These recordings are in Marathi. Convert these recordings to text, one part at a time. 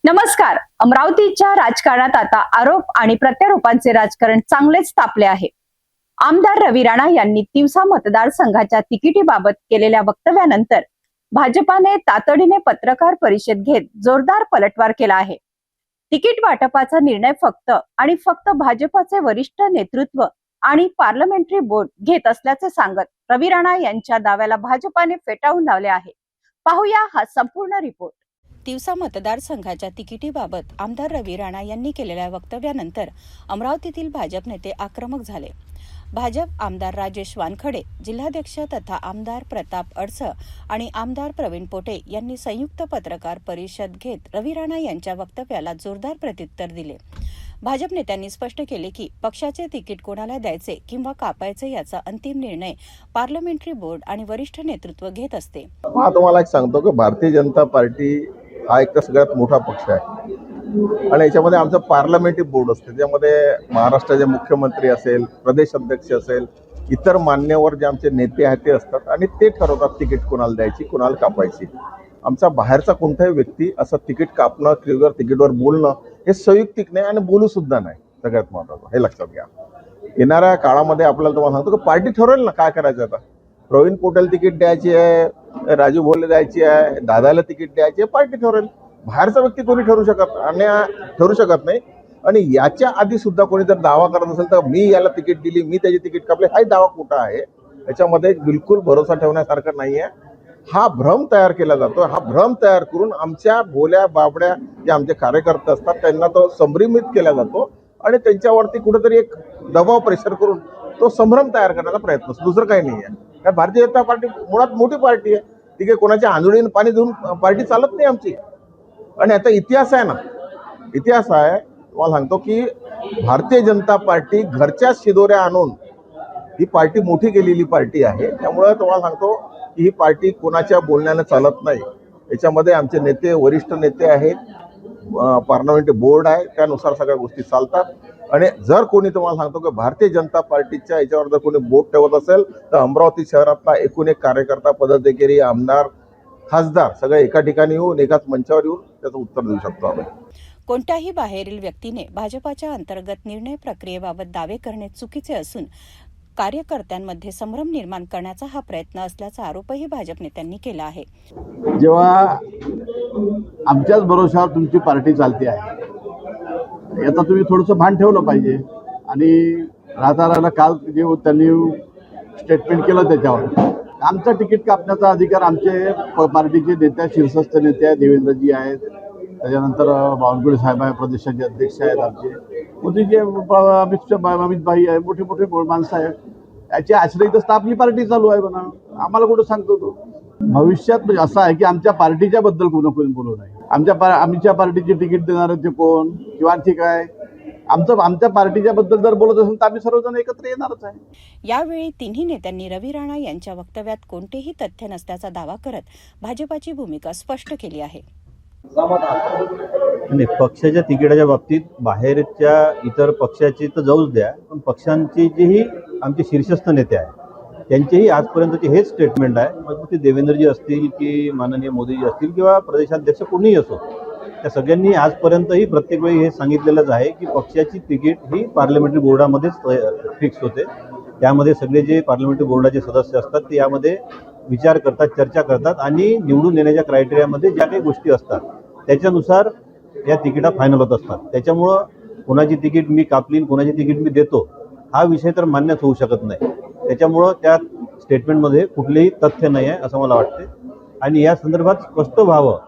नमस्कार. अमरावतीच्या राजकारणात आता आरोप आणि प्रत्यारोपांचे राजकारण चांगलेच तापले आहे. आमदार रवी राणा यांनी तिवसा मतदारसंघाच्या तिकिटीबाबत केलेल्या वक्तव्यानंतर भाजपाने तातडीने पत्रकार परिषद घेत जोरदार पलटवार केला आहे. तिकीट वाटपाचा निर्णय फक्त भाजपाचे वरिष्ठ नेतृत्व आणि पार्लमेंटरी बोर्ड घेत असल्याचे सांगत रवी राणा यांच्या दाव्याला भाजपाने फेटाळून लावले आहे. पाहूया हा संपूर्ण रिपोर्ट. तिवसा मतदारसंघाच्या तिकिटीबाबत आमदार रवी राणा यांनी केलेल्या वक्तव्यानंतर अमरावतीतील भाजप नेते आक्रमक झाले. भाजप आमदार राजेश वानखडे, जिल्हाध्यक्ष तथा आमदार प्रताप अडसळ आणि आमदार प्रवीण पोटे यांनी संयुक्त पत्रकार परिषद घेत रवी राणा यांच्या वक्तव्याला जोरदार प्रत्युत्तर दिले. भाजप नेत्यांनी स्पष्ट केले की पक्षाचे तिकीट कोणाला द्यायचे किंवा कापायचे याचा अंतिम निर्णय पार्लमेंटरी बोर्ड आणि वरिष्ठ नेतृत्व घेत असते. तुम्हाला एक सांगतो की भारतीय जनता पार्टी हा एक तर सगळ्यात मोठा पक्ष आहे आणि याच्यामध्ये आमचं पार्लमेंटरी बोर्ड असते, ज्यामध्ये महाराष्ट्राचे मुख्यमंत्री असेल, प्रदेश अध्यक्ष असेल, इतर मान्यवर जे आमचे नेते आहेत ते असतात आणि ते ठरवतात तिकीट कोणाला द्यायची, कोणाला कापायची. आमचा बाहेरचा कोणताही व्यक्ती असं तिकीट कापणं किंवा तिकीटवर बोलणं हे संयुक्तिक नाही आणि बोलू सुद्धा नाही. सगळ्यात महत्त्वाचं हे लक्षात घ्या. येणाऱ्या काळामध्ये आपल्याला तुम्हाला सांगतो की पार्टी ठरवेल ना काय करायचं. आता प्रवीण पोटेल तिकीट द्यायची आहे, राजू भोले द्यायची आहे, दादाला तिकीट द्यायची आहे, पार्टी ठरवेल. बाहेरचा व्यक्ती कोणी ठरू शकत नाही. आणि याच्या आधी सुद्धा कोणी जर दावा करत असेल तर मी याला तिकीट दिली, मी त्याची तिकीट कापले, हा दावा खोटा आहे. याच्यामध्ये बिलकुल भरोसा ठेवण्यासारखं नाही आहे. हा भ्रम तयार केला जातो. हा भ्रम तयार करून आमच्या भोल्या बाबड्या जे आमचे कार्यकर्ते असतात त्यांना तो संभ्रमित केला जातो आणि त्यांच्यावरती कुठेतरी एक दबाव प्रेशर करून तो संभ्रम तयार करण्याचा प्रयत्न असतो. दुसरं काही नाही आहे. कारण भारतीय जनता पार्टी मुळात मोठी पार्टी आहे. ठीक आहे, कोणाच्या आंधळीने पाणी देऊन पार्टी चालत नाही आमची. आणि आता इतिहास आहे ना, इतिहास आहे. तुम्हाला सांगतो की भारतीय जनता पार्टी घरच्या शिदोऱ्या आणून ही पार्टी मोठी केलेली पार्टी आहे. त्यामुळं तुम्हाला सांगतो की ही पार्टी कोणाच्या बोलण्याने चालत नाही. याच्यामध्ये आमचे नेते, वरिष्ठ नेते आहेत, पार्लमेंटरी बोर्ड आहे, त्यानुसार सगळ्या गोष्टी चालतात. आणि जर कोणी तुम्हाला सांगतो की भारतीय जनता पार्टीच्या याच्यावर जर कोणी बोट ठेवत असेल तर अमरावती शहरातला एकूण एक कार्यकर्ता, पदाधिकारी, आमदार, खासदार सगळे एका ठिकाणी येऊन एकाच मंचावर येऊन त्याचं उत्तर देऊ शकतो आम्ही. कोणत्याही बाहेरील व्यक्तीने भाजपाच्या अंतर्गत निर्णय प्रक्रियेबाबत दावे करणे चुकीचे असून कार्यकर्त्यांमध्ये संभ्रम निर्माण करण्याचा हा प्रयत्न असल्याचा आरोपही भाजप नेत्यांनी केला आहे. जेव्हा आमच्याच भरोशावर तुमची पार्टी चालते आहे, याचा तुम्ही थोडंसं भान ठेवलं पाहिजे. आणि राहता काल जे त्यांनी स्टेटमेंट केलं त्याच्यावर आमचं तिकीट कापण्याचा अधिकार आमचे पार्टीचे नेते, शीर्षस्थ नेते आहेत, देवेंद्रजी आहेत, त्याच्यानंतर बावनकुळे साहेब आहे, प्रदेशाचे अध्यक्ष आहेत, आमचे मोदीचे अमित भाई आहे, मोठे मोठे माणसं आहेत. याच्या आश्रयीतच आपली पार्टी चालू आहे. म्हणा आम्हाला कुठं सांगतो तो. भविष्यात म्हणजे असं आहे की आमच्या पार्टीच्या बद्दल कोणी बोलू नये. आमच्या पार्टीची तिकीट देणार ते कोण किंवा आणखी काय, आमच्या पार्टीच्या बद्दल जर बोलत असेल तर आम्ही सर्वजण एकत्र येणारच आहे. यावेळी तिन्ही नेत्यांनी रवी राणा यांच्या वक्तव्यात कोणतेही तथ्य नसल्याचा दावा करत भाजपाची भूमिका स्पष्ट केली आहे. आणि पक्षाच्या तिकिटाच्या बाबतीत बाहेरच्या इतर पक्षाची तर जाऊच द्या, पण पक्षांची जीही आमचे शीर्षस्थ नेते आहेत त्यांचेही आजपर्यंतचे हेच स्टेटमेंट आहे. मग ते देवेंद्रजी असतील की माननीय मोदीजी असतील किंवा प्रदेशाध्यक्ष कोणीही असो, त्या सगळ्यांनी आजपर्यंतही प्रत्येक वेळी हे सांगितलेलंच आहे की पक्षाची तिकीट ही पार्लमेंटरी बोर्डामध्येच फिक्स होते. त्यामध्ये सगळे जे पार्लमेंटरी बोर्डाचे सदस्य असतात ते यामध्ये विचार करतात, चर्चा करतात आणि निवडून येण्याच्या क्रायटेरियामध्ये ज्या काही गोष्टी असतात त्याच्यानुसार या तिकिटा फायनल होत असतात. त्याच्यामुळं कोणाची तिकीट मी कापली, कोणाची तिकीट मी देतो हा विषय तर मान्यच होऊ शकत नाही. त्याच्यामुळं त्या स्टेटमेंटमध्ये कुठलेही तथ्य नाही आहे असं मला वाटते. आणि या संदर्भात स्पष्ट व्हावं,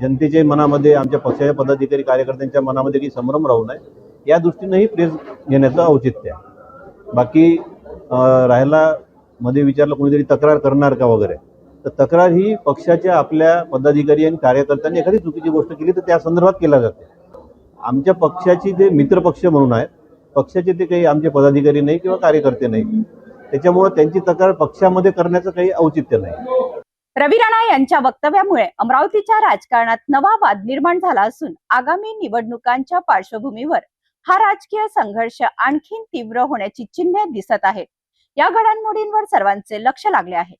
जनतेच्या मनामध्ये, आमच्या पक्षाच्या पदाधिकारी कार्यकर्त्यांच्या मनामध्ये काही संभ्रम राहू नये या दृष्टीनंही प्रेस घेण्याचं औचित्य आहे. बाकी राहायला मध्ये विचारलं कोणीतरी तक्रार करणार का वगैरे, तर तक्रार ही पक्षाच्या आपल्या पदाधिकारी आणि कार्यकर्त्यांनी एखादी चुकीची गोष्ट केली तर त्या संदर्भात केला जाते. आमच्या पक्षाची जे मित्रपक्ष म्हणून आहेत, पक्षाचे ते काही आमचे पदाधिकारी नाही किंवा कार्यकर्ते नाही, त्याच्यामुळे त्यांची तक्रार पक्षामध्ये करण्याचं काही औचित्य नाही. रवी राणा यांच्या वक्तव्यामुळे अमरावतीच्या राजकारणात नवा वाद निर्माण झाला असून आगामी निवडणुकांच्या पार्श्वभूमीवर हा राजकीय संघर्ष आणखीन तीव्र होण्याची चिन्हे दिसत आहेत. या घडामोडींवर सर्वांचे लक्ष लागले आहे.